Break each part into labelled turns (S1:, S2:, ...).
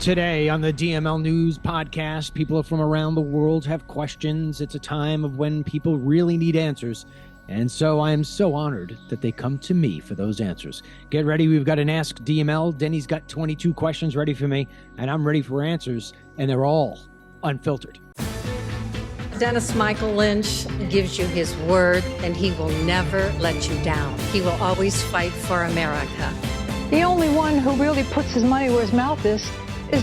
S1: Today on the DML News podcast, people from around the world have questions. It's a time of when people really need answers. And so I am so honored that they come to me for those answers. Get ready. We've got an Ask DML. Denny's got 22 questions ready for me, and I'm ready for answers, and they're all unfiltered.
S2: Dennis Michael Lynch gives you his word, and he will never let you down. He will always fight for America.
S3: The only one who really puts his money where his mouth is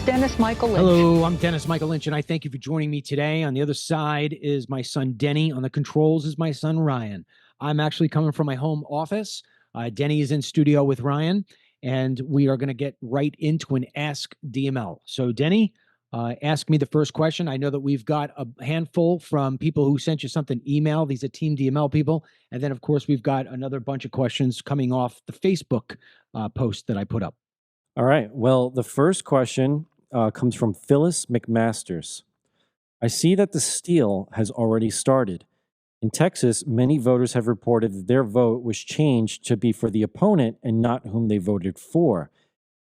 S3: Dennis Michael Lynch.
S1: Hello, I'm Dennis Michael Lynch, and I thank you for joining me today. On the other side is my son, Denny. On the controls is my son, Ryan. I'm actually coming from my home office. Denny is in studio with Ryan, and we are going to get right into an Ask DML. So, Denny, ask me the first question. I know that we've got a handful from people who sent you something email. These are Team DML people. And then, of course, we've got another bunch of questions coming off the Facebook post that I put up.
S4: All right. Well, the first question comes from Phyllis McMasters. I see that the steal has already started. In Texas, many voters have reported that their vote was changed to be for the opponent and not whom they voted for.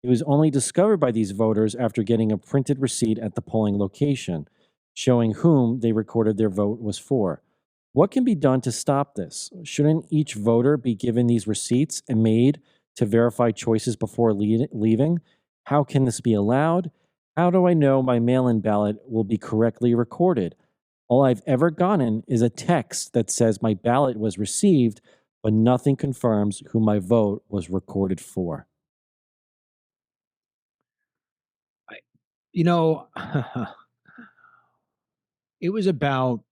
S4: It was only discovered by these voters after getting a printed receipt at the polling location, showing whom they recorded their vote was for. What can be done to stop this? Shouldn't each voter be given these receipts and made to verify choices before leaving? How can this be allowed? How do I know my mail-in ballot will be correctly recorded? All I've ever gotten is a text that says my ballot was received, but nothing confirms who my vote was recorded for.
S1: It was about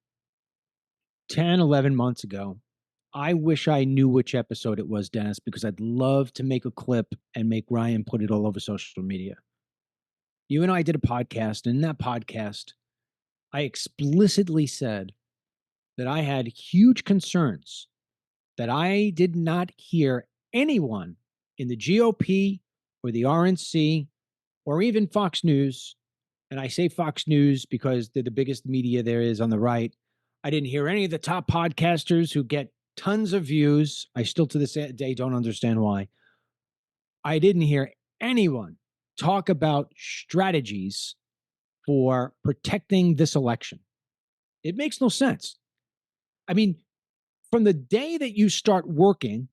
S1: 10, 11 months ago. I wish I knew which episode it was, Dennis, because I'd love to make a clip and make Ryan put it all over social media. You and I did a podcast, and in that podcast, I explicitly said that I had huge concerns that I did not hear anyone in the GOP or the RNC or even Fox News, and I say Fox News because they're the biggest media there is on the right. I didn't hear any of the top podcasters who get tons of views. I still to this day don't understand why. I didn't hear anyone talk about strategies for protecting this election. It makes no sense. I mean, from the day that you start working,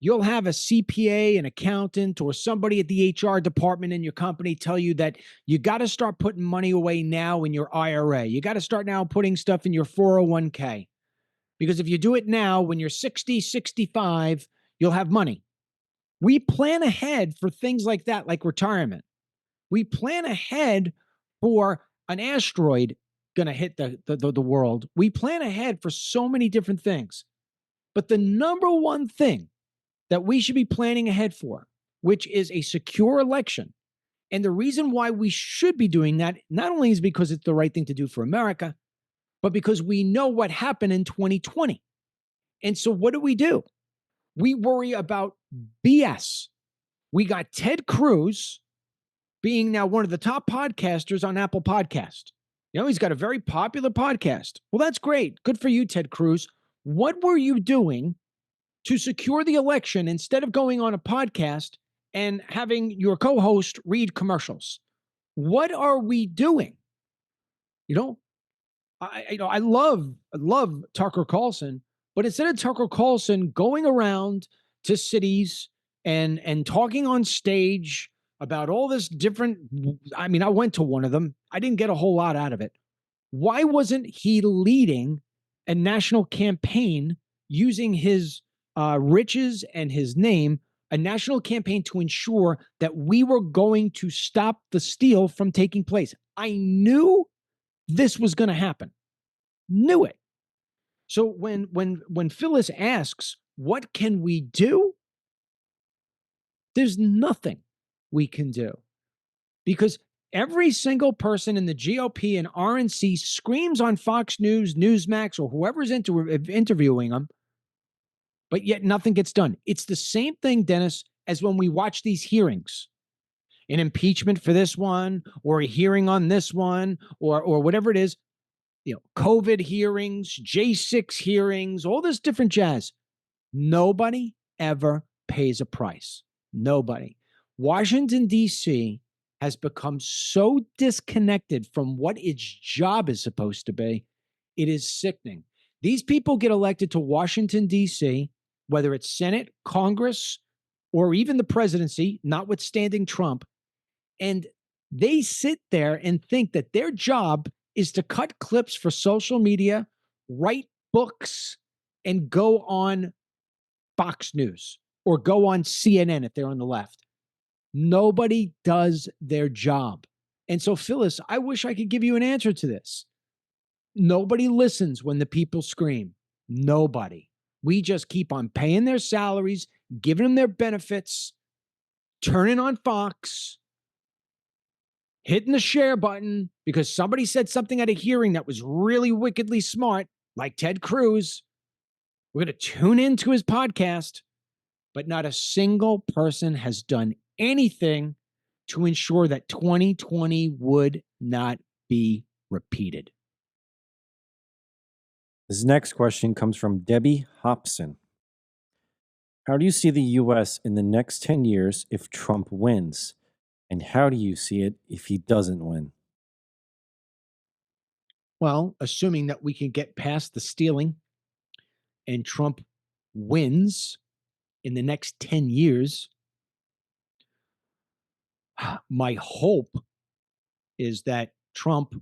S1: you'll have a CPA, an accountant, or somebody at the HR department in your company tell you that you got to start putting money away now in your IRA. You got to start now putting stuff in your 401k. Because if you do it now, when you're 60, 65, you'll have money. We plan ahead for things like that, like retirement. We plan ahead for an asteroid going to hit the world. We plan ahead for so many different things. But the number one thing that we should be planning ahead for, which is a secure election, and the reason why we should be doing that, not only is because it's the right thing to do for America, but because we know what happened in 2020. And so what do? We worry about BS. We got Ted Cruz being now one of the top podcasters on Apple Podcast. You know, he's got a very popular podcast. Well, that's great. Good for you, Ted Cruz. What were you doing to secure the election instead of going on a podcast and having your co-host read commercials? What are we doing? I love Tucker Carlson, but instead of Tucker Carlson going around to cities and talking on stage about all this different, I went to one of them. I didn't get a whole lot out of it. Why wasn't he leading a national campaign using his riches and his name, a national campaign to ensure that we were going to stop the steal from taking place? I knew this was going to happen. Knew it. So when Phyllis asks, what can we do? There's nothing we can do, because every single person in the GOP and RNC screams on Fox News, Newsmax, or whoever's interviewing them, but yet nothing gets done. It's the same thing, Dennis, as when we watch these hearings. An impeachment for this one, or a hearing on this one, or whatever it is. COVID hearings, J6 hearings, all this different jazz. Nobody ever pays a price. Nobody. Washington, D.C. has become so disconnected from what its job is supposed to be. It is sickening. These people get elected to Washington, D.C., whether it's Senate, Congress, or even the presidency, notwithstanding Trump, and they sit there and think that their job is to cut clips for social media, write books, and go on Fox News or go on CNN if they're on the left. Nobody does their job. And so, Phyllis, I wish I could give you an answer to this. Nobody listens when the people scream. Nobody. We just keep on paying their salaries, giving them their benefits, turning on Fox, hitting the share button because somebody said something at a hearing that was really wickedly smart, like Ted Cruz. We're going to tune into his podcast, but not a single person has done anything to ensure that 2020 would not be repeated.
S4: This next question comes from Debbie Hobson. How do you see the U.S. in the next 10 years if Trump wins? And how do you see it if he doesn't win?
S1: Well, assuming that we can get past the stealing and Trump wins in the next 10 years, my hope is that Trump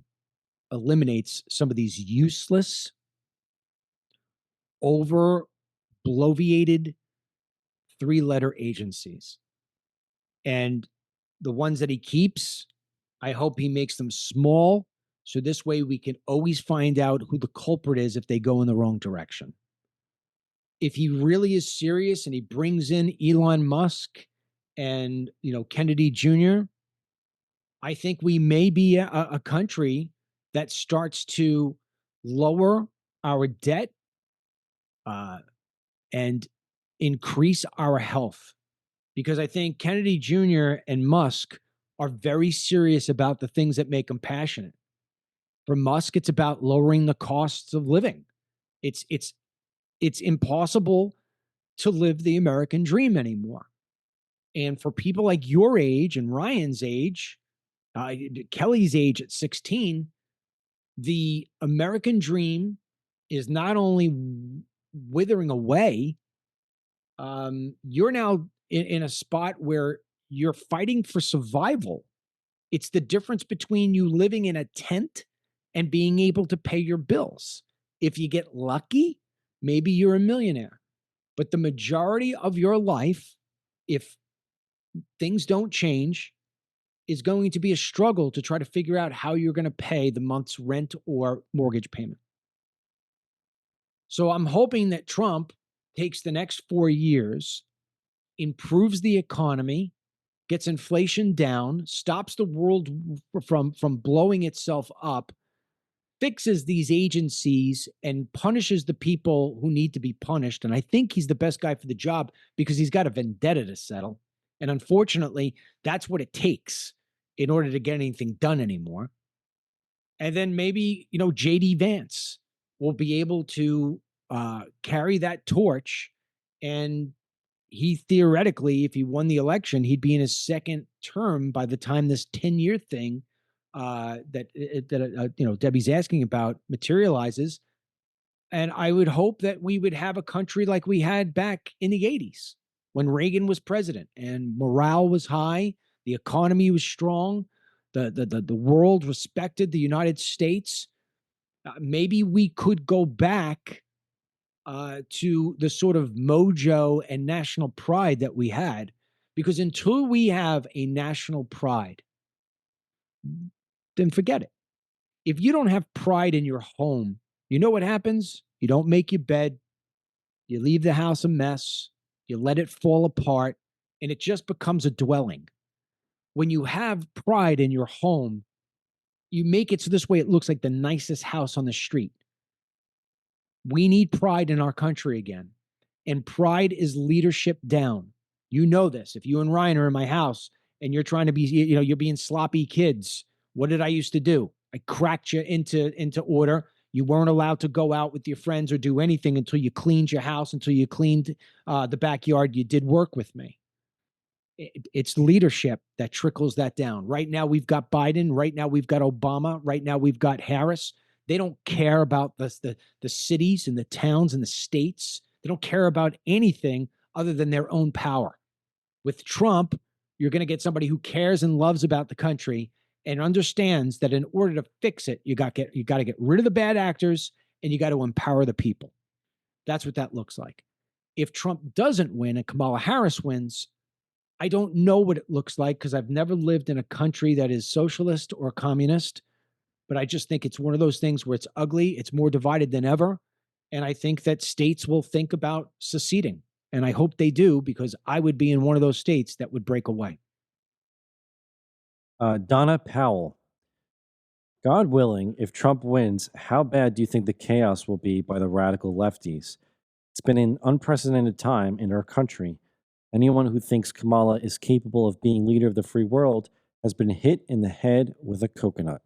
S1: eliminates some of these useless, over bloviated 3-letter agencies. And the ones that he keeps, I hope he makes them small. So this way we can always find out who the culprit is if they go in the wrong direction. If he really is serious and he brings in Elon Musk and, Kennedy Jr., I think we may be a country that starts to lower our debt and increase our health. Because I think Kennedy Jr. and Musk are very serious about the things that make them passionate. For Musk, it's about lowering the costs of living. It's impossible to live the American dream anymore. And for people like your age and Ryan's age, Kelly's age at 16, the American dream is not only withering away, you're now in a spot where you're fighting for survival. It's the difference between you living in a tent and being able to pay your bills. If you get lucky, maybe you're a millionaire. But the majority of your life, if things don't change, is going to be a struggle to try to figure out how you're going to pay the month's rent or mortgage payment. So I'm hoping that Trump takes the next 4 years, improves the economy, gets inflation down, stops the world from blowing itself up, fixes these agencies and punishes the people who need to be punished. And I think he's the best guy for the job because he's got a vendetta to settle. And unfortunately, that's what it takes in order to get anything done anymore. And then maybe, J.D. Vance will be able to carry that torch. And he theoretically, if he won the election, he'd be in his second term by the time this 10-year thing that Debbie's asking about materializes. And I would hope that we would have a country like we had back in the 80s when Reagan was president and morale was high, the economy was strong, the world respected the United States. Maybe we could go back to the sort of mojo and national pride that we had, because until we have a national pride, then forget it. If you don't have pride in your home, you know what happens? You don't make your bed, you leave the house a mess, you let it fall apart, and it just becomes a dwelling. When you have pride in your home, you make it so this way it looks like the nicest house on the street. We need pride in our country again. And pride is leadership down. You know this. If you and Ryan are in my house and you're trying to be, you're being sloppy kids, what did I used to do? I cracked you into order. You weren't allowed to go out with your friends or do anything until you cleaned your house, until you cleaned the backyard. You did work with me. It's leadership that trickles that down. Right now, we've got Biden. Right now, we've got Obama. Right now, we've got Harris. They don't care about the cities and the towns and the states. They don't care about anything other than their own power. With Trump, you're going to get somebody who cares and loves about the country and understands that in order to fix it, you got to get rid of the bad actors and you got to empower the people. That's what that looks like. If Trump doesn't win and Kamala Harris wins, I don't know what it looks like because I've never lived in a country that is socialist or communist, but I just think it's one of those things where it's ugly, it's more divided than ever. And I think that states will think about seceding. And I hope they do because I would be in one of those states that would break away.
S4: Donna Powell. God willing, if Trump wins, how bad do you think the chaos will be by the radical lefties? It's been an unprecedented time in our country. Anyone who thinks Kamala is capable of being leader of the free world has been hit in the head with a coconut.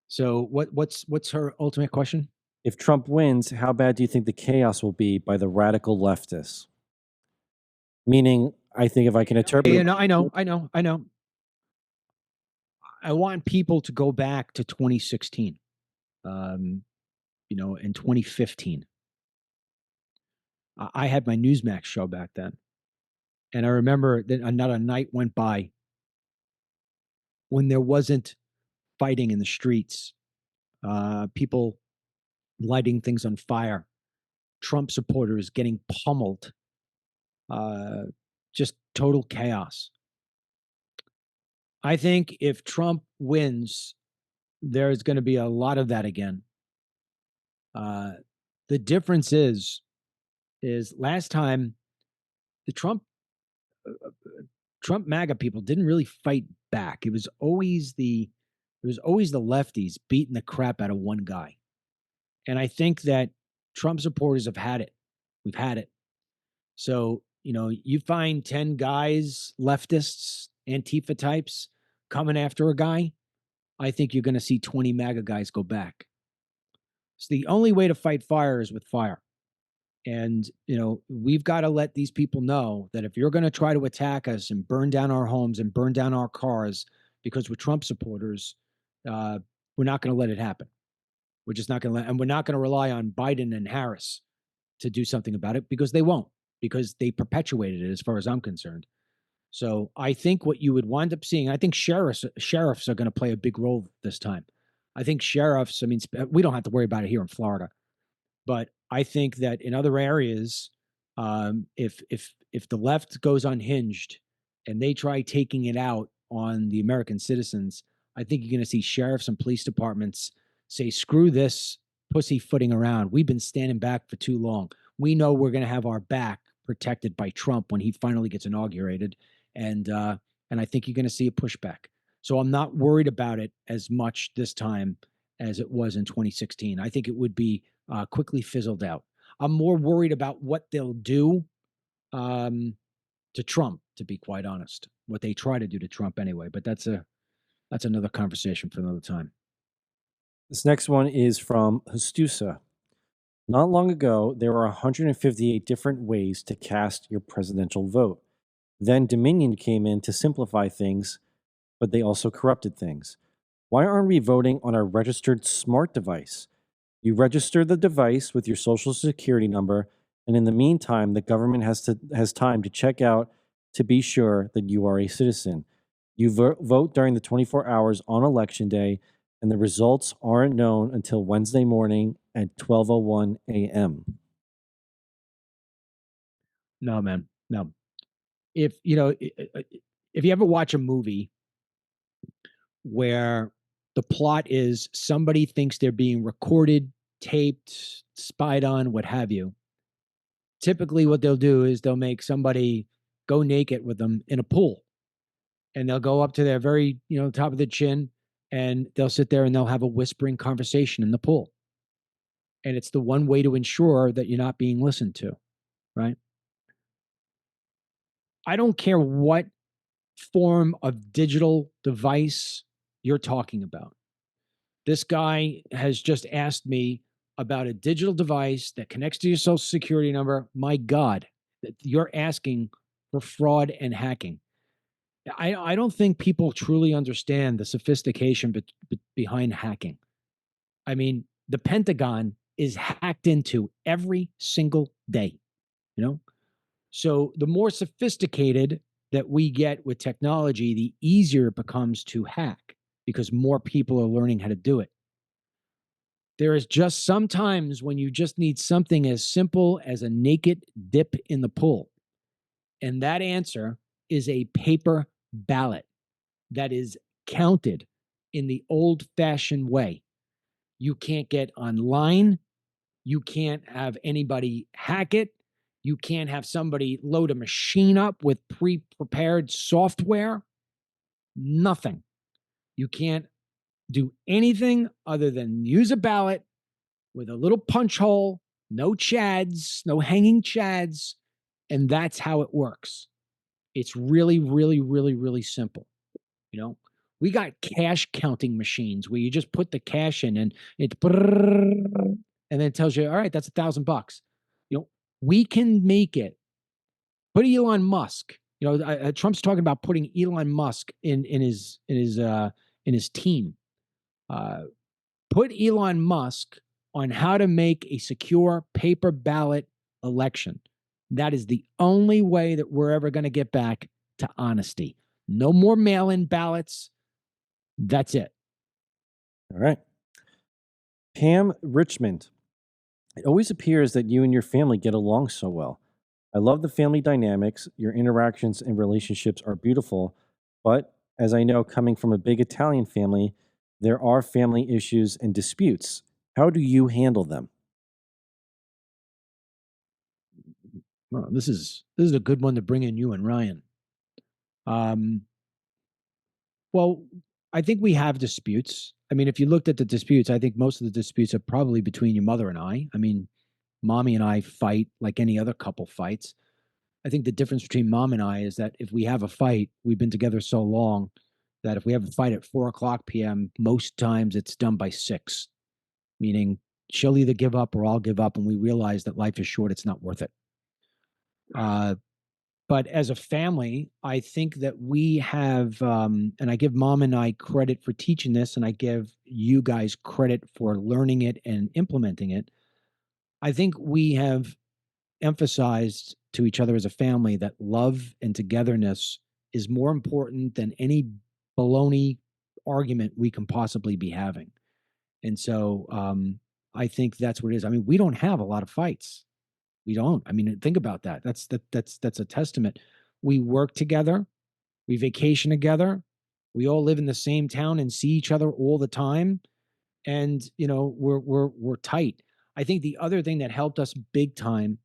S1: So what's her ultimate question?
S4: If Trump wins, how bad do you think the chaos will be by the radical leftists? Meaning, I think if I can interpret.
S1: Yeah, no, I know. I want people to go back to 2016, in 2015. I had my Newsmax show back then. And I remember that not a night went by when there wasn't fighting in the streets, people lighting things on fire, Trump supporters getting pummeled, uh, just total chaos. I think if Trump wins, there's going to be a lot of that again. The difference is last time the Trump MAGA people didn't really fight back. It was always the lefties beating the crap out of one guy. And I think that Trump supporters have had it. We've had it. So, you find 10 guys, leftists, Antifa types coming after a guy, I think you're going to see 20 MAGA guys go back. So the only way to fight fire is with fire. And, we've got to let these people know that if you're going to try to attack us and burn down our homes and burn down our cars because we're Trump supporters, we're not going to let it happen. We're just not going to and we're not going to rely on Biden and Harris to do something about it because they won't, because they perpetuated it as far as I'm concerned. So I think what you would wind up seeing, I think sheriffs are going to play a big role this time. I think sheriffs, we don't have to worry about it here in Florida. But I think that in other areas, if the left goes unhinged and they try taking it out on the American citizens, I think you're going to see sheriffs and police departments say, "Screw this pussyfooting around. We've been standing back for too long. We know we're going to have our back protected by Trump when he finally gets inaugurated," and I think you're going to see a pushback. So I'm not worried about it as much this time as it was in 2016. I think it would be quickly fizzled out. I'm more worried about what they'll do to Trump, to be quite honest. What they try to do to Trump anyway, but that's another conversation for another time.
S4: This next one is from Hastusa. Not long ago, there were 158 different ways to cast your presidential vote. Then Dominion came in to simplify things, but they also corrupted things. Why aren't we voting on a registered smart device? You register the device with your social security number, and in the meantime, the government has time to check out to be sure that you are a citizen. You vote during the 24 hours on Election Day, and the results aren't known until Wednesday morning at 12:01 a.m.
S1: No, man, no. If if you ever watch a movie where the plot is somebody thinks they're being recorded, taped, spied on, what have you, typically what they'll do is they'll make somebody go naked with them in a pool. And they'll go up to their very, top of the chin, and they'll sit there and they'll have a whispering conversation in the pool. And it's the one way to ensure that you're not being listened to, right? I don't care what form of digital device you're talking about. This guy has just asked me about a digital device that connects to your social security number. My God, You're asking for fraud and hacking. I don't think people truly understand the sophistication behind hacking. I mean, the Pentagon is hacked into every single day, you know? So the more sophisticated that we get with technology, the easier it becomes to hack because more people are learning how to do it. There is just sometimes when you just need something as simple as a naked dip in the pool. And that answer is a paper ballot that is counted in the old fashioned way. You can't get online. You can't have anybody hack it. You can't have somebody load a machine up with pre prepared software. Nothing. You can't do anything other than use a ballot with a little punch hole, no chads, no hanging chads. And that's how it works. It's really, really, really, really simple. You know, we got cash counting machines where you just put the cash in and it and then it tells you, all right, that's $1,000. You know, we can make it. Put Elon Musk. You know, Trump's talking about putting Elon Musk in his team. Uh, put Elon Musk on how to make a secure paper ballot election. That is the only way that we're ever going to get back to honesty. No more mail-in ballots. That's it.
S4: All right. Pam Richmond. It always appears that you and your family get along so well. I love the family dynamics. Your interactions and relationships are beautiful. But as I know, coming from a big Italian family, there are family issues and disputes. How do you handle them?
S1: Well, this is a good one to bring in you and Ryan. Um, well, I think we have disputes. I mean, if you looked at the disputes, I think most of the disputes are probably between your mother and I. I mean, mommy and I fight like any other couple fights. I think the difference between mom and I is that if we have a fight, we've been together so long that if we have a fight at 4 o'clock p.m., most times it's done by 6, meaning she'll either give up or I'll give up. And we realize that life is short. It's not worth it. But as a family, I think that we have, and I give mom and I credit for teaching this, and I give you guys credit for learning it and implementing it. I think we have emphasized to each other as a family that love and togetherness is more important than any baloney argument we can possibly be having. And so I think that's what it is. I mean, we don't have a lot of fights. We don't. I mean, think about that. That's a testament. We work together. We vacation together. We all live in the same town and see each other all the time. And you know, we're tight. I think the other thing that helped us big time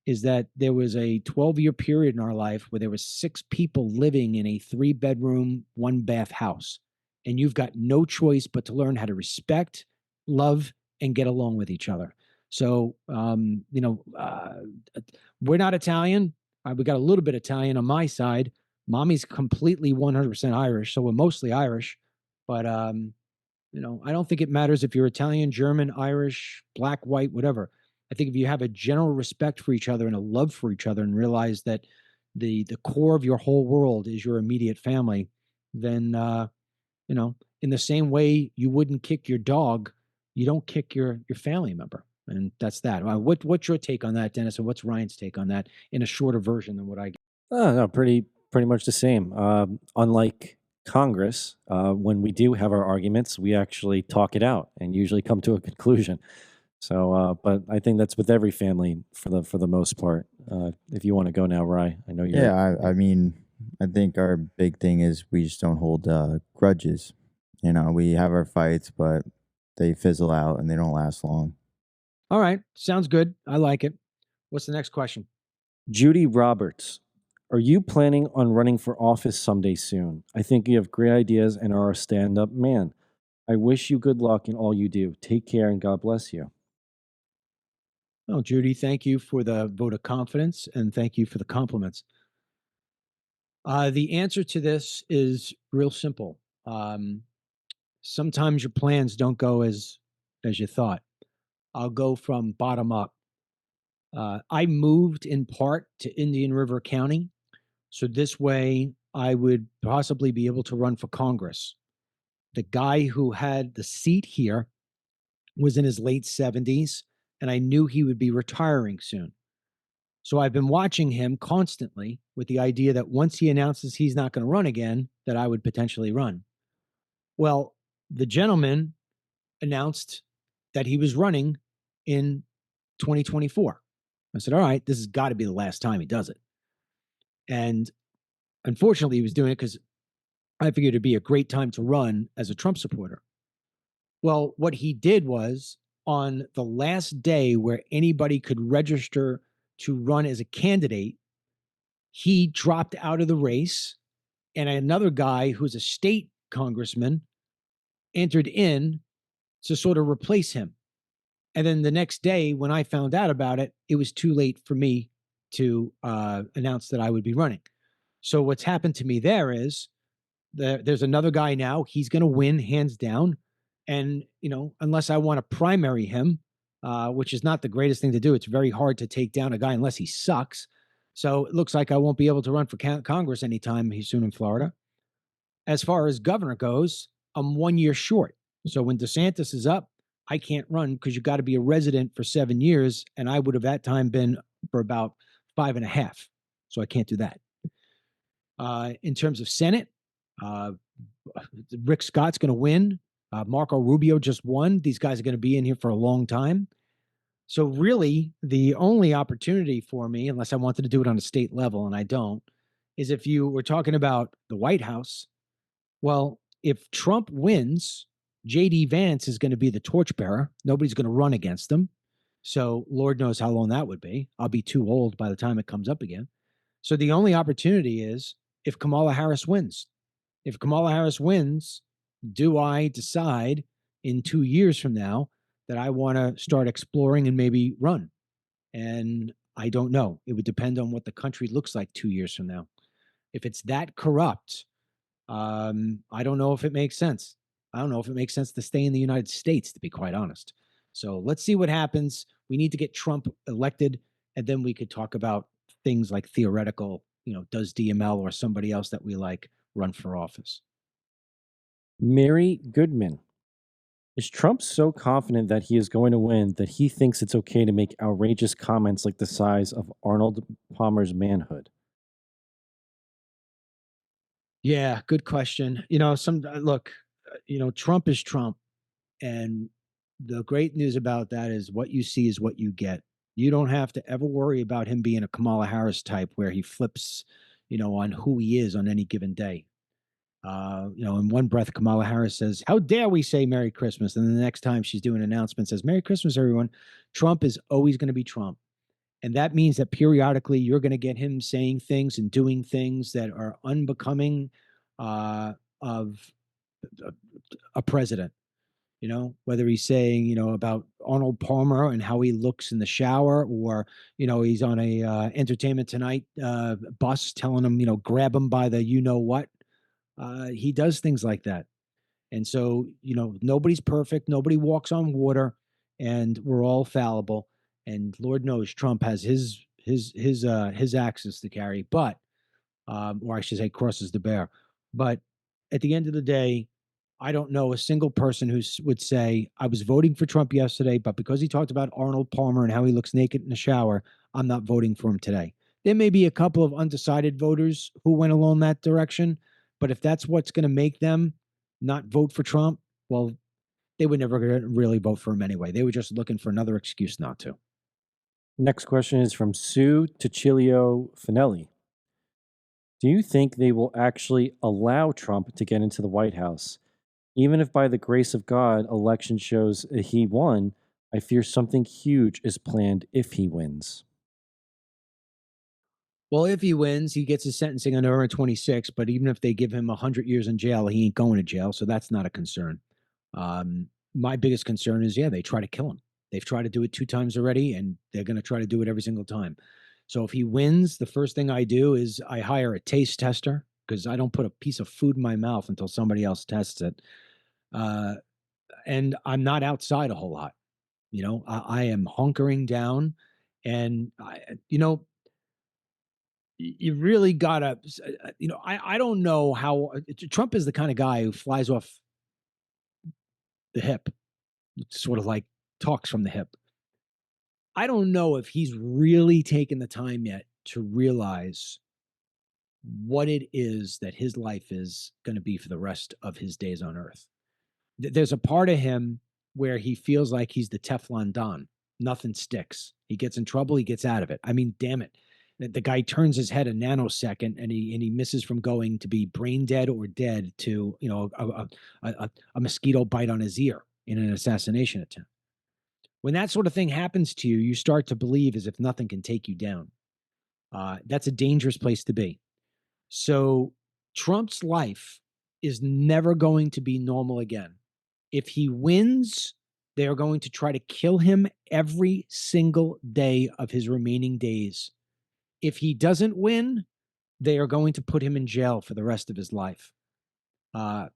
S1: is that there was a 12-year period in our life where there was 6 people living in a 3-bedroom, 1-bath house. And you've got no choice but to learn how to respect, love, and get along with each other. So, we're not Italian. We got a little bit Italian on my side. Mommy's completely 100% Irish, so we're mostly Irish. But I don't think it matters if you're Italian, German, Irish, black, white, whatever. I think if you have a general respect for each other and a love for each other and realize that the core of your whole world is your immediate family, then in the same way you wouldn't kick your dog, you don't kick your family member. And that's that. What's your take on that, Dennis? And what's Ryan's take on that in a shorter version than what I get?
S4: Oh, no, pretty much the same. Unlike Congress, when we do have our arguments, we actually talk it out and usually come to a conclusion. So, but I think that's with every family for the most part. If you want to go now, Rye, I know you're.
S5: Yeah, I mean, I think our big thing is we just don't hold grudges. You know, we have our fights, but they fizzle out and they don't last long.
S1: All right. Sounds good. I like it. What's the next question?
S4: Judy Roberts, are you planning on running for office someday soon? I think you have great ideas and are a stand-up man. I wish you good luck in all you do. Take care and God bless you.
S1: Oh, Judy, thank you for the vote of confidence and thank you for the compliments. The answer to this is real simple. Sometimes your plans don't go as you thought. I'll go from bottom up. I moved in part to Indian River County, so this way I would possibly be able to run for Congress. The guy who had the seat here was in his late 70s, and I knew he would be retiring soon. So I've been watching him constantly with the idea that once he announces he's not going to run again, that I would potentially run. Well, the gentleman announced that he was running in 2024. I said, all right, this has got to be the last time he does it. And unfortunately, he was doing it because I figured it'd be a great time to run as a Trump supporter. Well, what he did was on the last day where anybody could register to run as a candidate, he dropped out of the race, and another guy who's a state congressman entered in to sort of replace him. And then the next day, when I found out about it, it was too late for me to announce that I would be running. So what's happened to me there is there's another guy now. He's going to win hands down. And, unless I want to primary him, which is not the greatest thing to do, it's very hard to take down a guy unless he sucks. So it looks like I won't be able to run for Congress anytime soon in Florida. As far as governor goes, I'm 1 year short. So when DeSantis is up, I can't run because you got to be a resident for 7 years. And I would have that time been for about 5.5. So I can't do that. In terms of Senate, Rick Scott's going to win. Marco Rubio just won. These guys are going to be in here for a long time. So really, the only opportunity for me, unless I wanted to do it on a state level, and I don't, is if you were talking about the White House. Well, if Trump wins, J.D. Vance is going to be the torchbearer. Nobody's going to run against him. So Lord knows how long that would be. I'll be too old by the time it comes up again. So the only opportunity is if Kamala Harris wins. If Kamala Harris wins, do I decide in 2 years from now that I want to start exploring and maybe run? And I don't know. It would depend on what the country looks like 2 years from now. If it's that corrupt, I don't know if it makes sense. I don't know if it makes sense to stay in the United States, to be quite honest. So let's see what happens. We need to get Trump elected, and then we could talk about things like theoretical, does DML or somebody else that we like run for office?
S4: Mary Goodman. Is Trump so confident that he is going to win that he thinks it's okay to make outrageous comments like the size of Arnold Palmer's manhood?
S1: Yeah, good question. Trump is Trump, and the great news about that is what you see is what you get. You don't have to ever worry about him being a Kamala Harris type where he flips, on who he is on any given day. In one breath, Kamala Harris says, "How dare we say Merry Christmas?" And then the next time she's doing an announcement, says, "Merry Christmas, everyone." Trump is always going to be Trump. And that means that periodically you're going to get him saying things and doing things that are unbecoming of a president. Whether he's saying, about Arnold Palmer and how he looks in the shower, or, he's on a Entertainment Tonight bus telling him, grab him by the what. He does things like that. And so, nobody's perfect. Nobody walks on water, and we're all fallible. And Lord knows Trump has his axes to carry, but, or I should say crosses to bear. But at the end of the day, I don't know a single person who would say, I was voting for Trump yesterday, but because he talked about Arnold Palmer and how he looks naked in the shower, I'm not voting for him today. There may be a couple of undecided voters who went along that direction, but if that's what's going to make them not vote for Trump, well, they would never really vote for him anyway. They were just looking for another excuse not to.
S4: Next question is from Sue Ticilio Finelli. Do you think they will actually allow Trump to get into the White House? Even if by the grace of God, election shows he won, I fear something huge is planned if he wins.
S1: Well, if he wins, he gets his sentencing on November 26th, but even if they give him 100 years in jail, he ain't going to jail, so that's not a concern. My biggest concern is, they try to kill him. They've tried to do it 2 times already, and they're going to try to do it every single time. So if he wins, the first thing I do is I hire a taste tester, because I don't put a piece of food in my mouth until somebody else tests it. And I'm not outside a whole lot. I am hunkering down, And you really gotta, I don't know how Trump is the kind of guy who flies off the hip, sort of like talks from the hip. I don't know if he's really taken the time yet to realize what it is that his life is going to be for the rest of his days on earth. There's a part of him where he feels like he's the Teflon Don. Nothing sticks. He gets in trouble, he gets out of it. I mean, damn it. The guy turns his head a nanosecond and he misses from going to be brain dead or dead to, a mosquito bite on his ear in an assassination attempt. When that sort of thing happens to you, you start to believe as if nothing can take you down. That's a dangerous place to be. So Trump's life is never going to be normal again. If he wins, they are going to try to kill him every single day of his remaining days. If he doesn't win, they are going to put him in jail for the rest of his life. I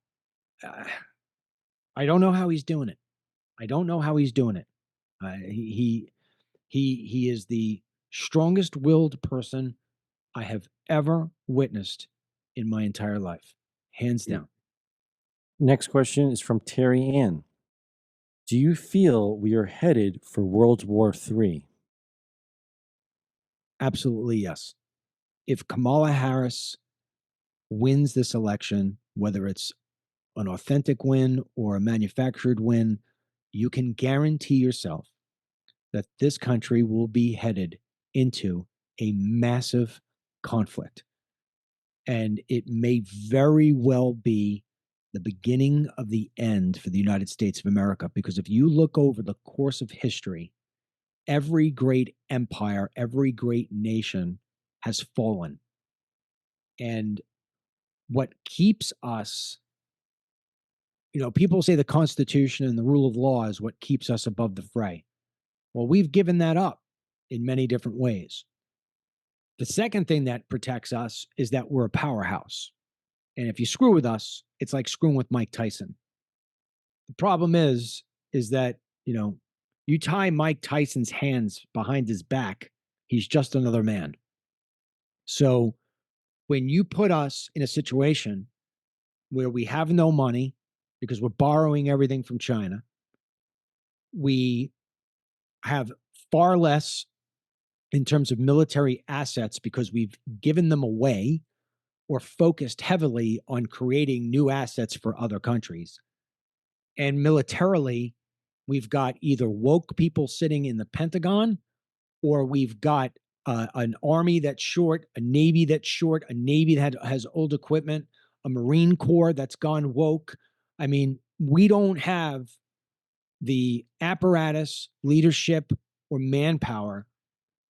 S1: don't know how he's doing it. I don't know how he's doing it. He is the strongest willed person I have ever witnessed in my entire life, hands down.
S4: Next question is from Terry Ann. Do you feel we are headed for World War III?
S1: Absolutely yes. If Kamala Harris wins this election, whether it's an authentic win or a manufactured win, you can guarantee yourself that this country will be headed into a massive conflict. And it may very well be the beginning of the end for the United States of America. Because if you look over the course of history, every great empire, every great nation has fallen. And what keeps us, people say the Constitution and the rule of law is what keeps us above the fray. Well, we've given that up in many different ways. The second thing that protects us is that we're a powerhouse. And if you screw with us, it's like screwing with Mike Tyson. The problem is that, you tie Mike Tyson's hands behind his back, he's just another man. So when you put us in a situation where we have no money because we're borrowing everything from China, we have far less in terms of military assets because we've given them away or focused heavily on creating new assets for other countries. And militarily, we've got either woke people sitting in the Pentagon, or we've got an army that's short, a navy that's short, a navy that has old equipment, a Marine Corps that's gone woke. I mean, we don't have the apparatus, leadership, or manpower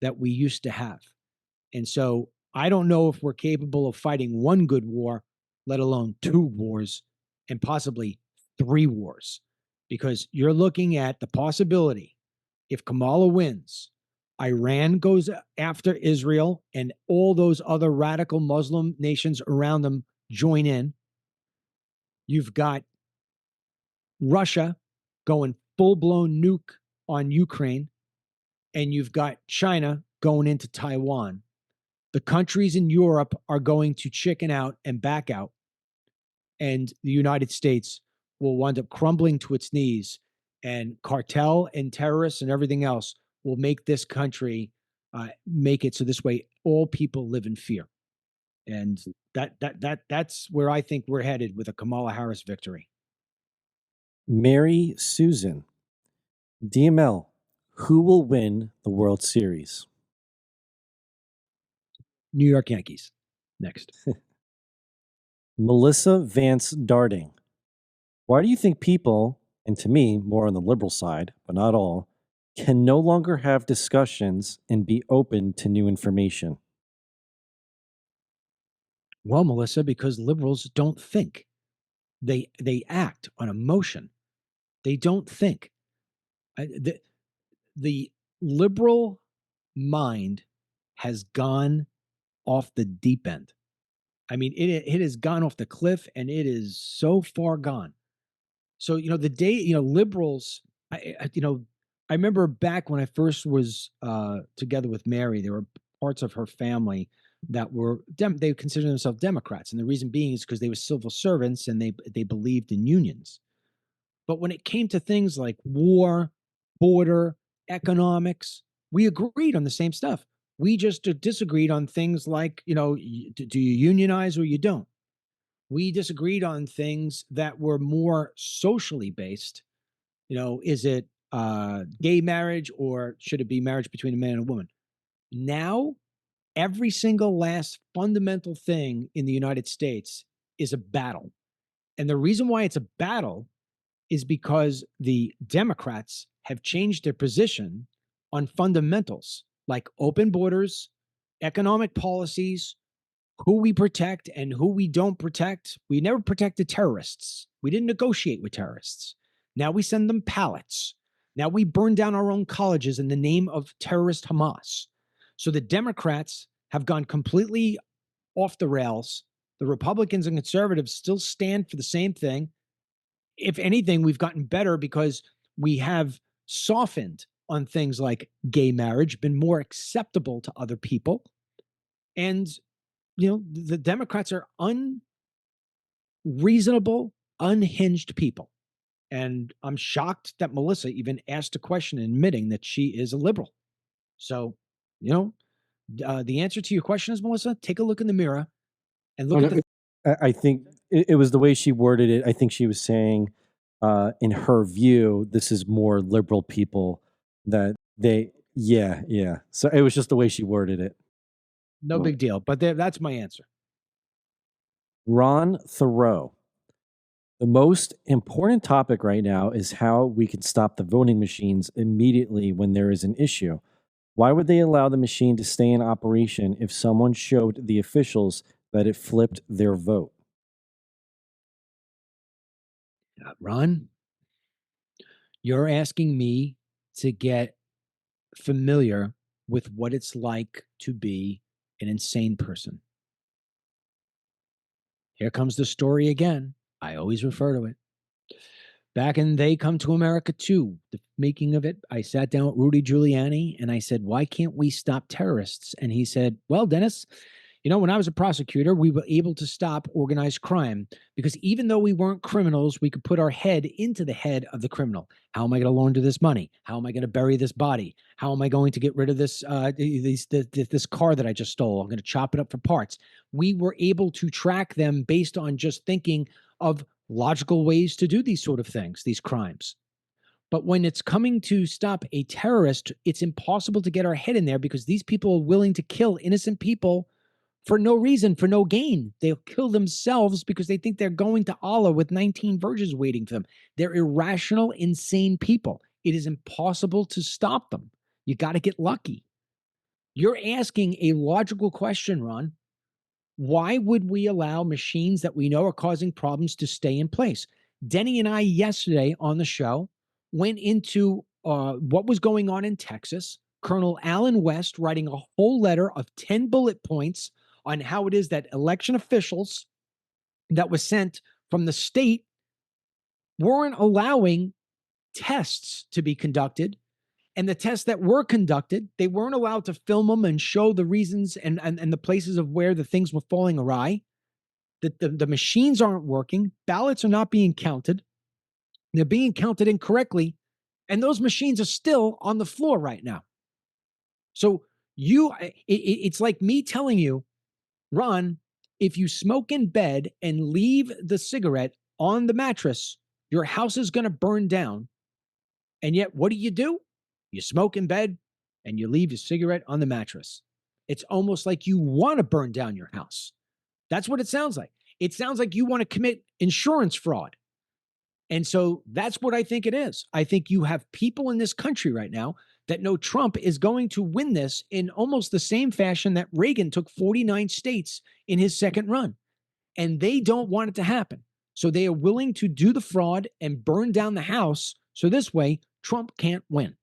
S1: that we used to have. And so I don't know if we're capable of fighting one good war, let alone two wars, and possibly three wars, because you're looking at the possibility, if Kamala wins, Iran goes after Israel and all those other radical Muslim nations around them join in. You've got Russia going full-blown nuke on Ukraine, and you've got China going into Taiwan. The countries in Europe are going to chicken out and back out, and the United States will wind up crumbling to its knees, and cartel and terrorists and everything else will make this country make it so this way all people live in fear. And that's where I think we're headed with a Kamala Harris victory.
S4: Mary Susan. DML, who will win the World Series?
S1: New York Yankees. Next.
S4: Melissa Vance Darding. Why do you think people, and to me, more on the liberal side, but not all, can no longer have discussions and be open to new information?
S1: Well, Melissa, because liberals don't think. They act on emotion. They don't think. The liberal mind has gone off the deep end. I mean, it has gone off the cliff, and it is so far gone. So, the day, liberals, I remember back when I first was together with Mary, there were parts of her family that were they considered themselves Democrats, and the reason being is because they were civil servants and they believed in unions. But when it came to things like war, border, economics, we agreed on the same stuff. We just disagreed on things like, do you unionize or you don't? We disagreed on things that were more socially based. Is it gay marriage or should it be marriage between a man and a woman? Now, every single last fundamental thing in the United States is a battle. And the reason why it's a battle is because the Democrats have changed their position on fundamentals like open borders, economic policies, who we protect and who we don't protect. We never protected terrorists. We didn't negotiate with terrorists. Now we send them pallets. Now we burn down our own colleges in the name of terrorist Hamas. So the Democrats have gone completely off the rails. The Republicans and conservatives still stand for the same thing. If anything, we've gotten better because we have softened on things like gay marriage, been more acceptable to other people. And the Democrats are unreasonable, unhinged people. And I'm shocked that Melissa even asked a question admitting that she is a liberal. So, the answer to your question is, Melissa, take a look in the mirror and look at the.
S4: I think it was the way she worded it. I think she was saying, in her view, this is more liberal people that yeah. So it was just the way she worded it.
S1: No big deal. But that's my answer.
S4: Ron Thoreau. The most important topic right now is how we can stop the voting machines immediately when there is an issue. Why would they allow the machine to stay in operation if someone showed the officials that it flipped their vote?
S1: Ron, you're asking me to get familiar with what it's like to be an insane person. Here comes the story again. I always refer to it. Back in They Come to America 2, the making of it, I sat down with Rudy Giuliani and I said, why can't we stop terrorists? And he said, well, Dennis, when I was a prosecutor, we were able to stop organized crime because even though we weren't criminals, we could put our head into the head of the criminal. How am I going to launder this money? How am I going to bury this body? How am I going to get rid of this this car that I just stole? I'm going to chop it up for parts. We were able to track them based on just thinking of logical ways to do these sort of things, these crimes. But when it's coming to stop a terrorist, it's impossible to get our head in there because these people are willing to kill innocent people for no reason, for no gain. They'll kill themselves because they think they're going to Allah with 19 virgins waiting for them. They're irrational, insane people. It is impossible to stop them. You got to get lucky. You're asking a logical question, Ron. Why would we allow machines that we know are causing problems to stay in place? Denny and I yesterday on the show went into what was going on in Texas. Colonel Alan West writing a whole letter of 10 bullet points on how it is that election officials that was sent from the state weren't allowing tests to be conducted. And the tests that were conducted, they weren't allowed to film them and show the reasons and the places of where the things were falling awry. The machines aren't working. Ballots are not being counted. They're being counted incorrectly. And those machines are still on the floor right now. So it's like me telling you, Ron, if you smoke in bed and leave the cigarette on the mattress, your house is going to burn down. And yet, what do? You smoke in bed and you leave your cigarette on the mattress. It's almost like you want to burn down your house. That's what it sounds like. It sounds like you want to commit insurance fraud. And so that's what I think it is. I think you have people in this country right now that know Trump is going to win this in almost the same fashion that Reagan took 49 states in his second run. And they don't want it to happen. So they are willing to do the fraud and burn down the house. So this way, Trump can't win.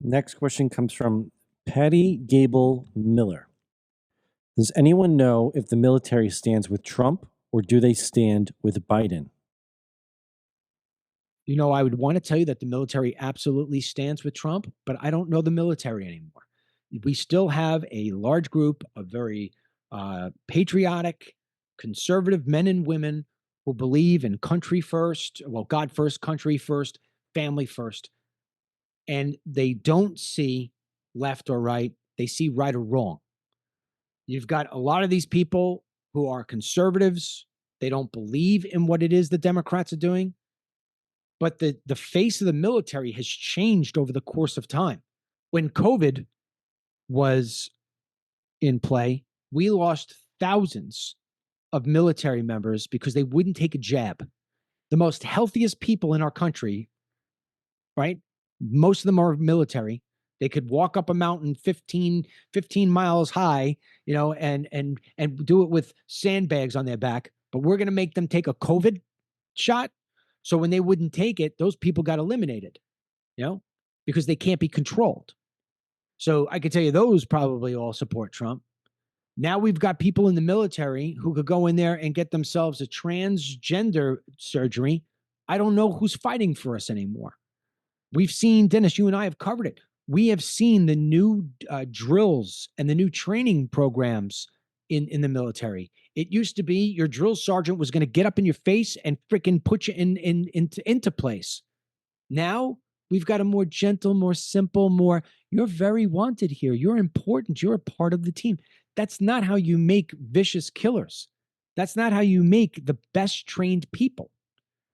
S4: Next question comes from Patty Gable Miller. Does anyone know if the military stands with Trump or do they stand with Biden?
S1: I would want to tell you that the military absolutely stands with Trump, but I don't know the military anymore. We still have a large group of very patriotic, conservative men and women who believe in country first, well, God first, country first, family first, and they don't see left or right. They see right or wrong. You've got a lot of these people who are conservatives. They don't believe in what it is the Democrats are doing. But the face of the military has changed over the course of time. When COVID was in play, we lost thousands of military members because they wouldn't take a jab. The most healthiest people in our country, right? Most of them are military. They could walk up a mountain 15 miles high, and do it with sandbags on their back. But we're going to make them take a COVID shot. So when they wouldn't take it, those people got eliminated, because they can't be controlled. So I could tell you those probably all support Trump. Now we've got people in the military who could go in there and get themselves a transgender surgery. I don't know who's fighting for us anymore. We've seen, Dennis, you and I have covered it. We have seen the new drills and the new training programs in the military. It used to be your drill sergeant was going to get up in your face and freaking put you into place. Now we've got a more gentle, more simple, you're very wanted here. You're important. You're a part of the team. That's not how you make vicious killers. That's not how you make the best trained people.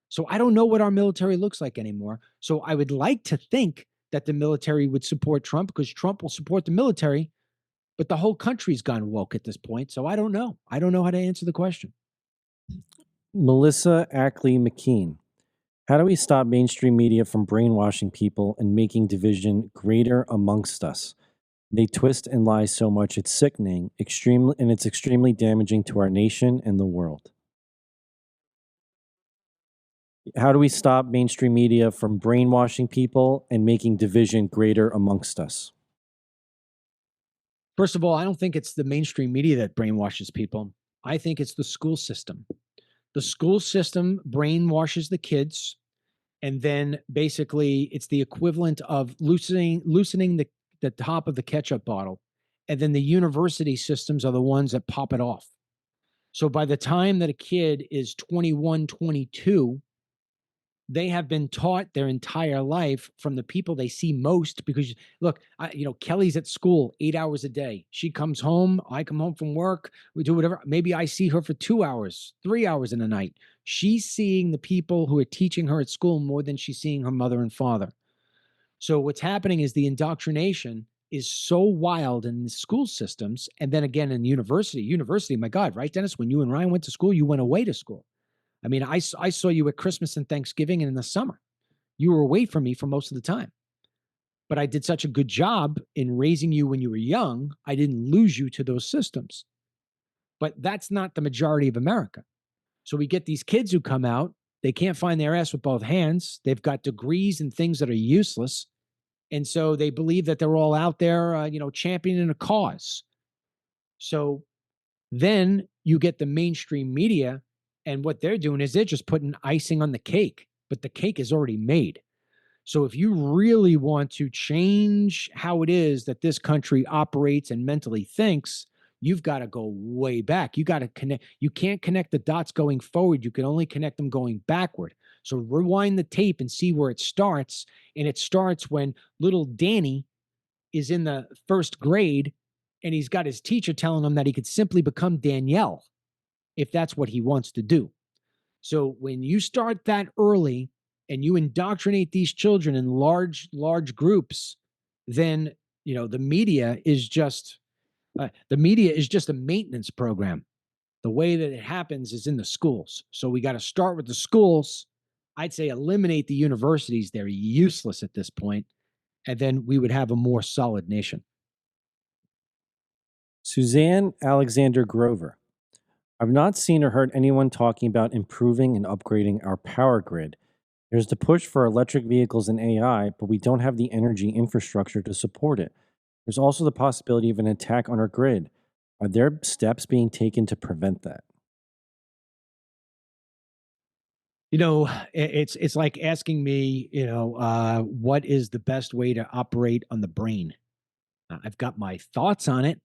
S1: So I don't know what our military looks like anymore. So I would like to think that the military would support Trump because Trump will support the military, but the whole country's gone woke at this point. So I don't know. I don't know how to answer the question.
S4: Melissa Ackley McKean. How do we stop mainstream media from brainwashing people and making division greater amongst us? They twist and lie so much it's sickening, and it's extremely damaging to our nation and the world. How do we stop mainstream media from brainwashing people and making division greater amongst us?
S1: First of all, I don't think it's the mainstream media that brainwashes people. I think it's the school system. The school system brainwashes the kids, and then basically it's the equivalent of loosening the top of the ketchup bottle. And then the university systems are the ones that pop it off. So by the time that a kid is 21, 22, they have been taught their entire life from the people they see most. Because look, Kelly's at school 8 hours a day. She comes home. I come home from work. We do whatever. Maybe I see her for 2 hours, 3 hours in a night. She's seeing the people who are teaching her at school more than she's seeing her mother and father. So what's happening is the indoctrination is so wild in the school systems. And then again in university, my God, right, Dennis? When you and Ryan went to school, you went away to school. I mean, I saw you at Christmas and Thanksgiving and in the summer. You were away from me for most of the time. But I did such a good job in raising you when you were young, I didn't lose you to those systems. But that's not the majority of America. So we get these kids who come out, they can't find their ass with both hands. They've got degrees in things that are useless. And so they believe that they're all out there, championing a cause. So then you get the mainstream media, and what they're doing is they're just putting icing on the cake, but the cake is already made. So if you really want to change how it is that this country operates and mentally thinks, you've got to go way back. You got to connect. You can't connect the dots going forward. You can only connect them going backward. So rewind the tape and see where it starts. And it starts when little Danny is in the first grade and he's got his teacher telling him that he could simply become Danielle if that's what he wants to do. So when you start that early and you indoctrinate these children in large groups, then the media is just a maintenance program. The way that it happens is in the schools. So we got to start with the schools. I'd say eliminate the universities. They're useless at this point. And then we would have a more solid nation.
S4: Suzanne Alexander Grover. I've not seen or heard anyone talking about improving and upgrading our power grid. There's the push for electric vehicles and AI, but we don't have the energy infrastructure to support it. There's also the possibility of an attack on our grid. Are there steps being taken to prevent that?
S1: It's like asking me, what is the best way to operate on the brain? I've got my thoughts on it,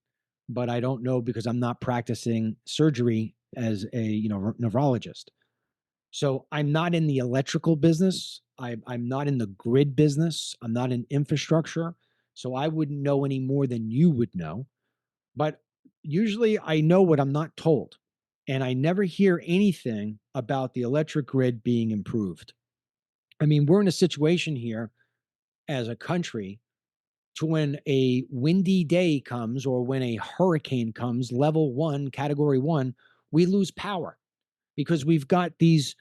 S1: but I don't know because I'm not practicing surgery as a neurologist. So I'm not in the electrical business. I'm not in the grid business. I'm not in infrastructure. So I wouldn't know any more than you would know. But usually I know what I'm not told. And I never hear anything about the electric grid being improved. I mean, we're in a situation here as a country to when a windy day comes or when a hurricane comes, level 1, category 1, we lose power because we've got these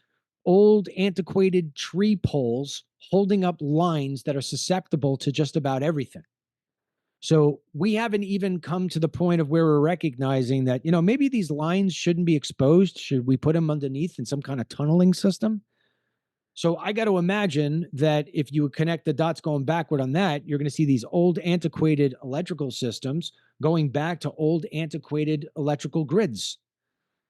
S1: old antiquated tree poles holding up lines that are susceptible to just about everything. So we haven't even come to the point of where we're recognizing that, maybe these lines shouldn't be exposed. Should we put them underneath in some kind of tunneling system? So I got to imagine that if you connect the dots going backward on that, you're going to see these old antiquated electrical systems going back to old antiquated electrical grids.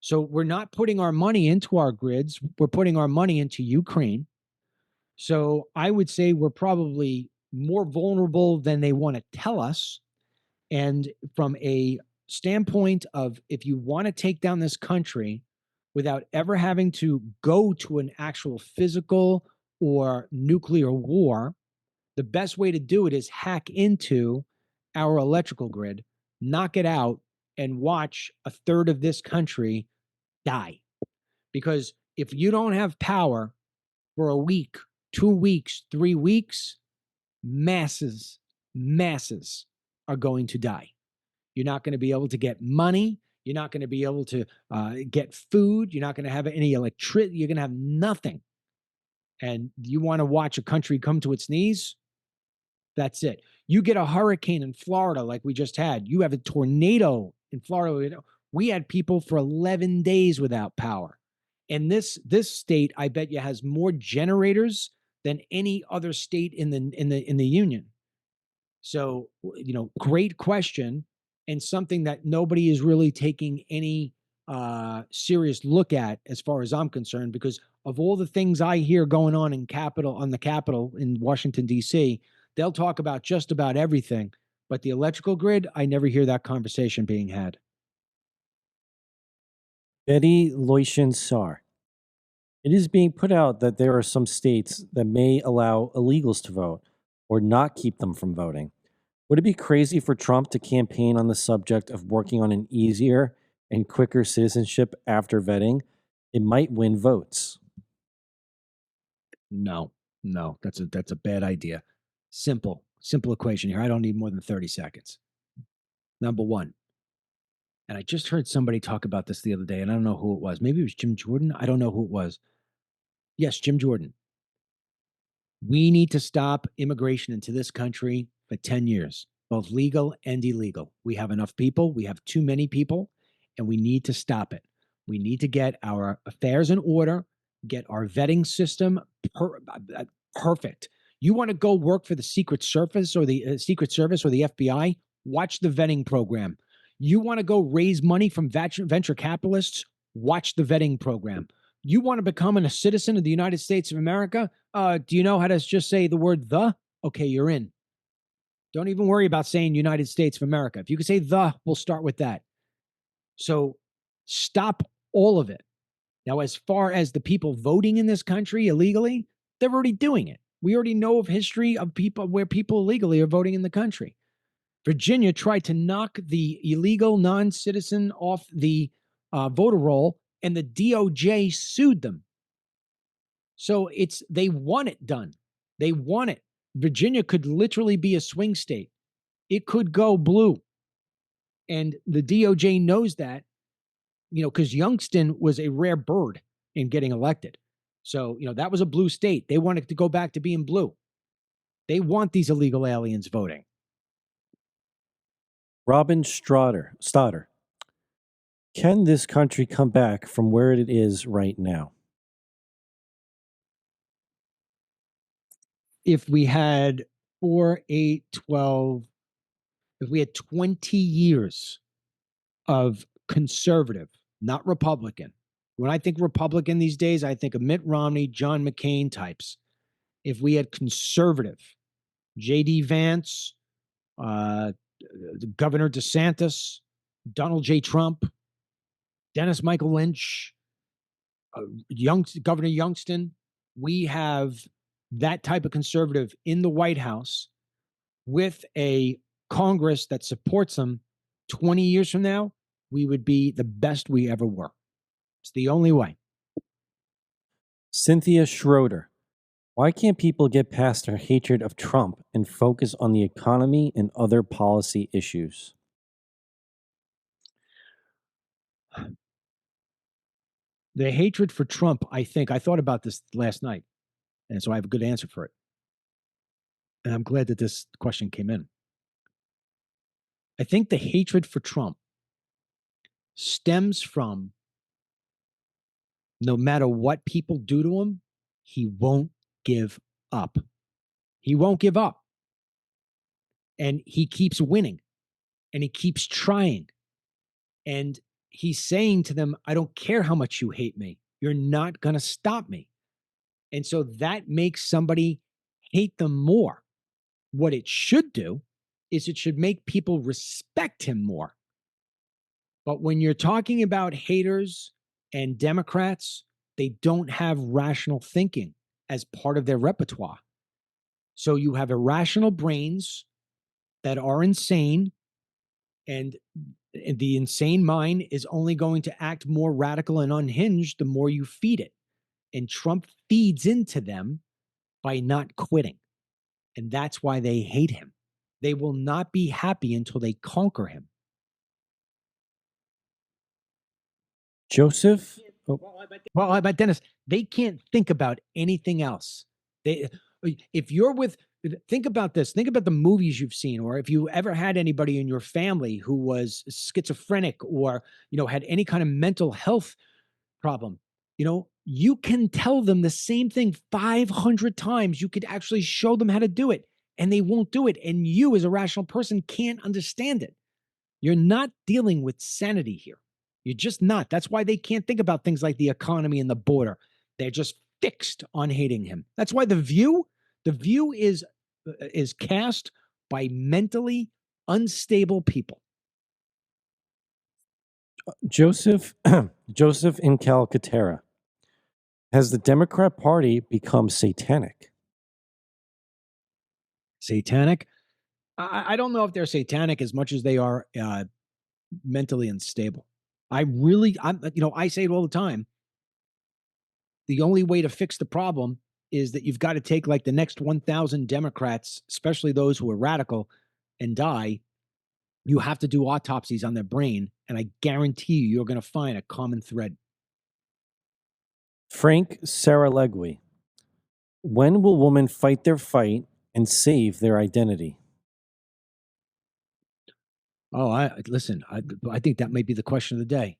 S1: So we're not putting our money into our grids. We're putting our money into Ukraine. So I would say we're probably more vulnerable than they want to tell us. And from a standpoint of if you want to take down this country without ever having to go to an actual physical or nuclear war, the best way to do it is hack into our electrical grid, knock it out, and watch a third of this country die. Because if you don't have power for a week, 2 weeks, 3 weeks, masses are going to die. You're not going to be able to get money. You're not going to be able to get food. You're not going to have any electricity. You're going to have nothing. And you want to watch a country come to its knees? That's it. You get a hurricane in Florida like we just had. You have a tornado in Florida. We had people for 11 days without power. And this state, I bet you, has more generators than any other state in the union. So, great question, and something that nobody is really taking any serious look at as far as I'm concerned, because of all the things I hear going on the Capitol in Washington, D.C., they'll talk about just about everything. But the electrical grid, I never hear that conversation being had.
S4: Betty Loishin Sar. It is being put out that there are some states that may allow illegals to vote or not keep them from voting. Would it be crazy for Trump to campaign on the subject of working on an easier and quicker citizenship after vetting? It might win votes.
S1: No, that's a bad idea. Simple equation here. I don't need more than 30 seconds. Number one, and I just heard somebody talk about this the other day, and I don't know who it was. Maybe it was Jim Jordan. I don't know who it was. Yes, Jim Jordan. We need to stop immigration into this country for 10 years, both legal and illegal. We have enough people. We have too many people, and we need to stop it. We need to get our affairs in order, get our vetting system perfect. You want to go work for the Secret Service or the FBI? Watch the vetting program. You want to go raise money from venture capitalists? Watch the vetting program. You want to become a citizen of the United States of America? Do you know how to just say the word the? Okay, you're in. Don't even worry about saying United States of America. If you can say the, we'll start with that. So stop all of it. Now, as far as the people voting in this country illegally, they're already doing it. We already know of history of people where people illegally are voting in the country. Virginia tried to knock the illegal non-citizen off the voter roll, and the DOJ sued them. So they want it done. They want it. Virginia could literally be a swing state. It could go blue. And the DOJ knows that, because Youngstown was a rare bird in getting elected. So, that was a blue state. They wanted to go back to being blue. They want these illegal aliens voting.
S4: Robin Stoddard. Can this country come back from where it is right now?
S1: If we had 4, 8, 12, if we had 20 years of conservative, not Republican, When I think Republican these days, I think of Mitt Romney, John McCain types. If we had conservative, J.D. Vance, uh, Governor DeSantis, Donald J. Trump, Dennis Michael Lynch, Governor Youngston, we have that type of conservative in the White House with a Congress that supports them. 20 years from now, we would be the best we ever were. It's the only way.
S4: Cynthia Schroeder. Why can't people get past their hatred of Trump and focus on the economy and other policy issues?
S1: The hatred for Trump, I thought about this last night, and so I have a good answer for it. And I'm glad that this question came in. I think the hatred for Trump stems from no matter what people do to him, he won't give up. He won't give up. And he keeps winning and he keeps trying. And he's saying to them, I don't care how much you hate me. You're not going to stop me. And so that makes somebody hate them more. What it should do is it should make people respect him more. But when you're talking about haters and Democrats, they don't have rational thinking as part of their repertoire. So you have irrational brains that are insane, and the insane mind is only going to act more radical and unhinged the more you feed it. And Trump feeds into them by not quitting. And that's why they hate him. They will not be happy until they conquer him.
S4: Joseph?
S1: Well, but Dennis, they can't think about anything else. If you're with, think about this. Think about the movies you've seen, or if you ever had anybody in your family who was schizophrenic or had any kind of mental health problem. You can tell them the same thing 500 times. You could actually show them how to do it, and they won't do it. And you, as a rational person, can't understand it. You're not dealing with sanity here. You're just not. That's why they can't think about things like the economy and the border. They're just fixed on hating him. That's why the view is cast by mentally unstable people.
S4: Joseph Joseph in Calcaterra. Has the Democrat Party become satanic?
S1: Satanic? I don't know if they're satanic as much as they are mentally unstable. I say it all the time. The only way to fix the problem is that you've got to take like the next 1,000 Democrats, especially those who are radical, and die. You have to do autopsies on their brain, and I guarantee you're going to find a common thread.
S4: Frank Saralegui. When will women fight their fight and save their identity?
S1: Oh, I think that might be the question of the day.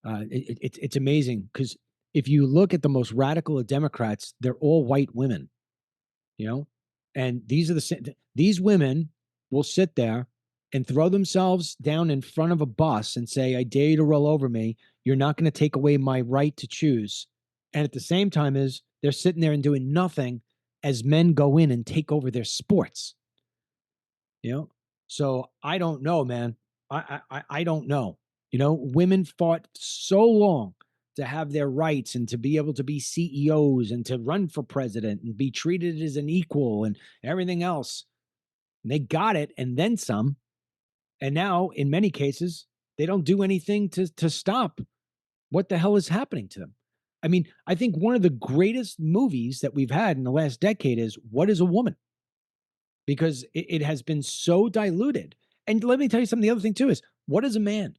S1: It's amazing because if you look at the most radical of Democrats, they're all white women. And these women will sit there and throw themselves down in front of a bus and say, I dare you to roll over me. You're not going to take away my right to choose. And at the same time they're sitting there and doing nothing as men go in and take over their sports. So I don't know, man. I don't know. Women fought so long to have their rights and to be able to be CEOs and to run for president and be treated as an equal and everything else. And they got it and then some. And now, in many cases, they don't do anything to stop what the hell is happening to them. I mean, I think one of the greatest movies that we've had in the last decade is What is a Woman? Because it has been so diluted. And let me tell you something. The other thing, too, is what is a man?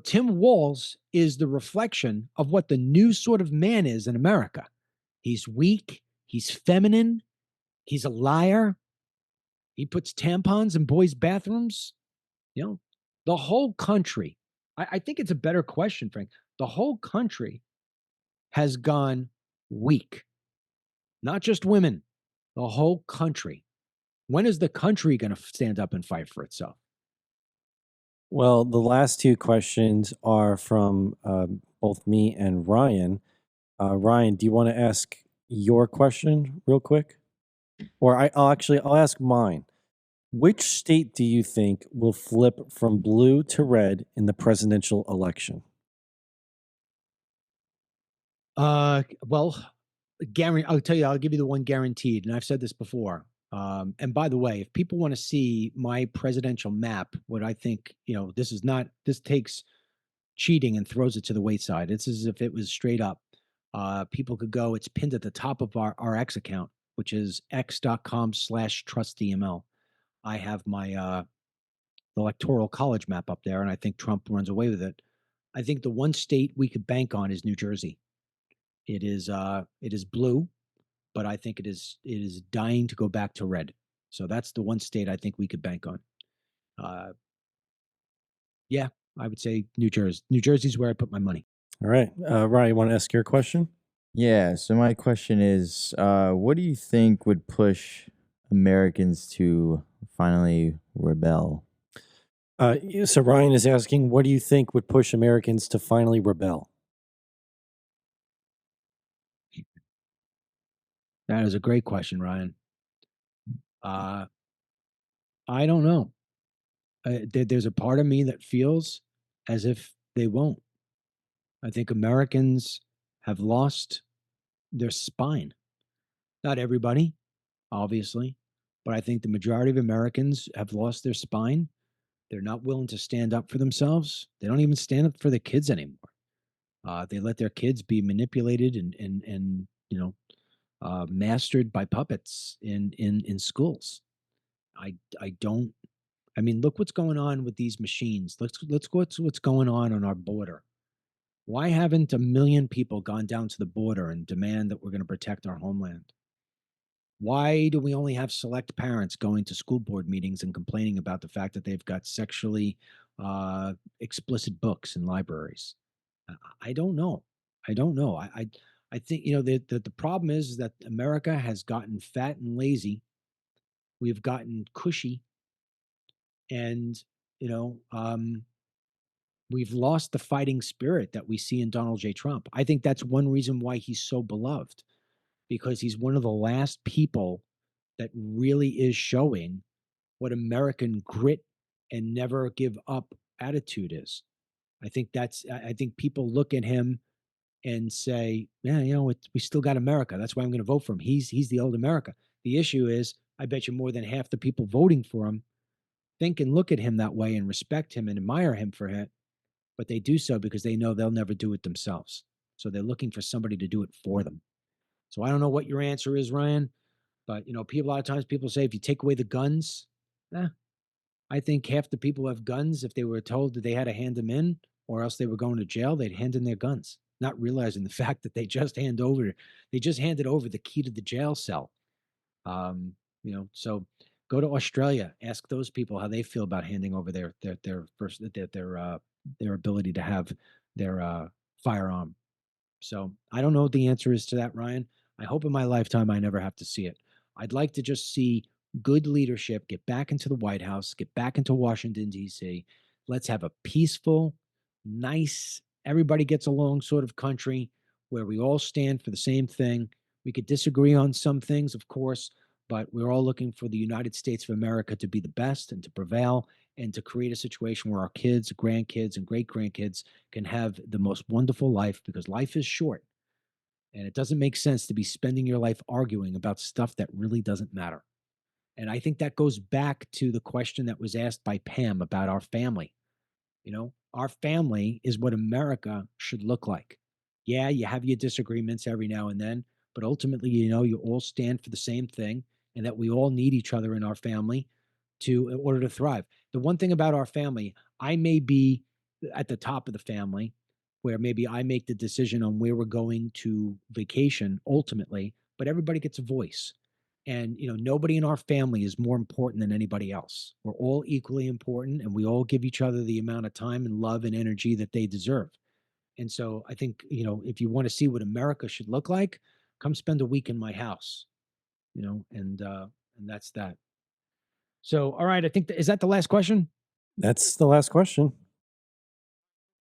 S1: Tim Walz is the reflection of what the new sort of man is in America. He's weak. He's feminine. He's a liar. He puts tampons in boys' bathrooms. The whole country. I think it's a better question, Frank. The whole country has gone weak. Not just women. The whole country. When is the country going to stand up and fight for itself?
S4: Well, the last two questions are from both me and Ryan. Ryan, do you want to ask your question real quick? Or I'll ask mine. Which state do you think will flip from blue to red in the presidential election?
S1: Well, I'll tell you, I'll give you the one guaranteed, and I've said this before. And by the way, if people want to see my presidential map, what I think, this takes cheating and throws it to the wayside. It's as if it was straight up. People could go, it's pinned at the top of our X account, which is x.com/trustdml. I have my electoral college map up there, and I think Trump runs away with it. I think the one state we could bank on is New Jersey. It is blue, but I think it is dying to go back to red. So that's the one state I think we could bank on. Uh, yeah, I would say New Jersey. New Jersey's where I put my money.
S4: All right. Ryan, you want to ask your question?
S5: Yeah. So my question is, what do you think would push Americans to finally rebel?
S4: So Ryan is asking, what do you think would push Americans to finally rebel?
S1: That is a great question, Ryan. Uh, I don't know. There's a part of me that feels as if they won't. I think Americans have lost their spine. Not everybody, obviously, but I think the majority of Americans have lost their spine. They're not willing to stand up for themselves. They don't even stand up for their kids anymore. They let their kids be manipulated and mastered by puppets in schools. I don't. I mean, look what's going on with these machines. Let's what's going on our border. Why haven't a million people gone down to the border and demand that we're going to protect our homeland? Why do we only have select parents going to school board meetings and complaining about the fact that they've got sexually explicit books in libraries? I don't know. I don't know. I think the problem is that America has gotten fat and lazy. We've gotten cushy, and you know we've lost the fighting spirit that we see in Donald J. Trump. I think that's one reason why he's so beloved, because he's one of the last people that really is showing what American grit and never give up attitude is. I think people look at him and say, yeah, we still got America. That's why I'm going to vote for him. He's the old America. The issue is, I bet you more than half the people voting for him think and look at him that way and respect him and admire him for it, but they do so because they know they'll never do it themselves. So they're looking for somebody to do it for them. So I don't know what your answer is, Ryan, but people a lot of times people say if you take away the guns, eh, I think half the people who have guns, if they were told that they had to hand them in or else they were going to jail, they'd hand in their guns, not realizing the fact that they just handed over the key to the jail cell. So go to Australia, ask those people how they feel about handing over their ability to have their firearm. So I don't know what the answer is to that, Ryan. I hope in my lifetime I never have to see it. I'd like to just see good leadership get back into the White House, get back into Washington, D.C. Let's have a peaceful, nice, everybody gets along sort of country where we all stand for the same thing. We could disagree on some things, of course, but we're all looking for the United States of America to be the best and to prevail and to create a situation where our kids, grandkids, and great grandkids can have the most wonderful life, because life is short and it doesn't make sense to be spending your life arguing about stuff that really doesn't matter. And I think that goes back to the question that was asked by Pam about our family. Our family is what America should look like. Yeah, you have your disagreements every now and then, but ultimately, you all stand for the same thing, and that we all need each other in our family in order to thrive. The one thing about our family, I may be at the top of the family, where maybe I make the decision on where we're going to vacation ultimately, but everybody gets a voice. And nobody in our family is more important than anybody else. We're all equally important, and we all give each other the amount of time and love and energy that they deserve. And so I think, if you want to see what America should look like, come spend a week in my house, and that's that. So, all right, I think is that the last question?
S4: That's the last question.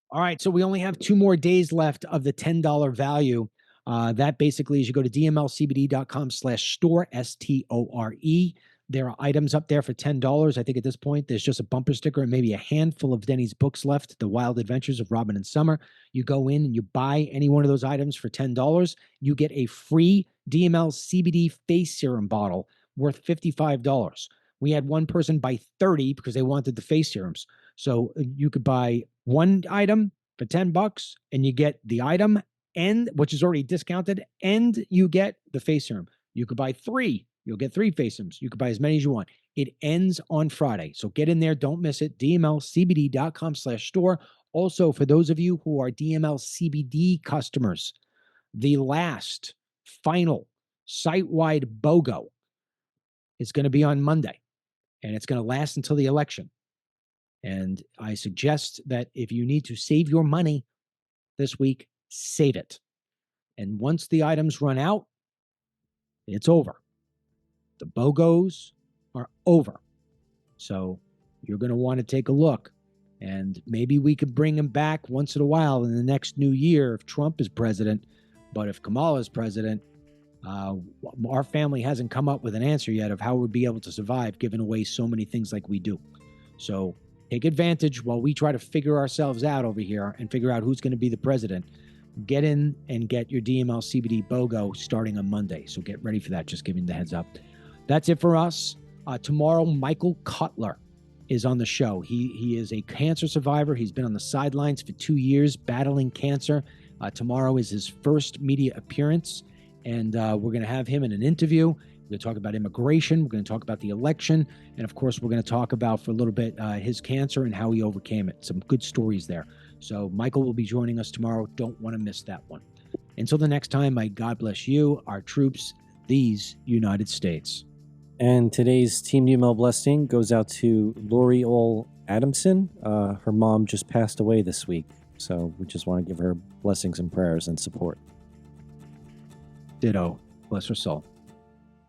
S1: All right, so we only have 2 more days left of the $10 value. That basically is you go to dmlcbd.com/store, STORE. There are items up there for $10. I think at this point, there's just a bumper sticker and maybe a handful of Denny's books left, The Wild Adventures of Robin and Summer. You go in and you buy any one of those items for $10. You get a free DML CBD face serum bottle worth $55. We had one person buy 30 because they wanted the face serums. So you could buy one item for $10 and you get the item and which is already discounted, and you get the face serum. You could buy 3. You'll get 3 face serums. You could buy as many as you want. It ends on Friday. So get in there. Don't miss it. dmlcbd.com/store. Also, for those of you who are DML CBD customers, the last final site-wide BOGO is going to be on Monday, and it's going to last until the election. And I suggest that if you need to save your money this week, save it. And once the items run out, it's over. The BOGOs are over. So you're going to want to take a look. And maybe we could bring them back once in a while in the next new year if Trump is president. But if Kamala is president, our family hasn't come up with an answer yet of how we'd be able to survive giving away so many things like we do. So take advantage while we try to figure ourselves out over here and figure out who's going to be the president. Get in and get your DML CBD BOGO starting on Monday. So get ready for that. Just giving the heads up. That's it for us. Tomorrow, Michael Cutler is on the show. He is a cancer survivor. He's been on the sidelines for 2 years battling cancer. Tomorrow is his first media appearance, and we're going to have him in an interview. We're going to talk about immigration. We're going to talk about the election. And, of course, we're going to talk about, for a little bit, his cancer and how he overcame it. Some good stories there. So Michael will be joining us tomorrow. Don't want to miss that one. Until the next time, may God bless you, our troops, these United States.
S4: And today's Team DML blessing goes out to Lori Ol Adamson. Her mom just passed away this week. So we just want to give her blessings and prayers and support.
S1: Ditto. Bless her soul.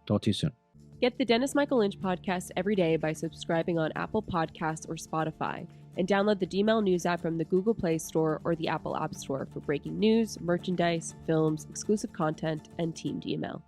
S1: Talk to you soon.
S6: Get the Dennis Michael Lynch podcast every day by subscribing on Apple Podcasts or Spotify, and download the DML News app from the Google Play Store or the Apple App Store for breaking news, merchandise, films, exclusive content, and Team DML.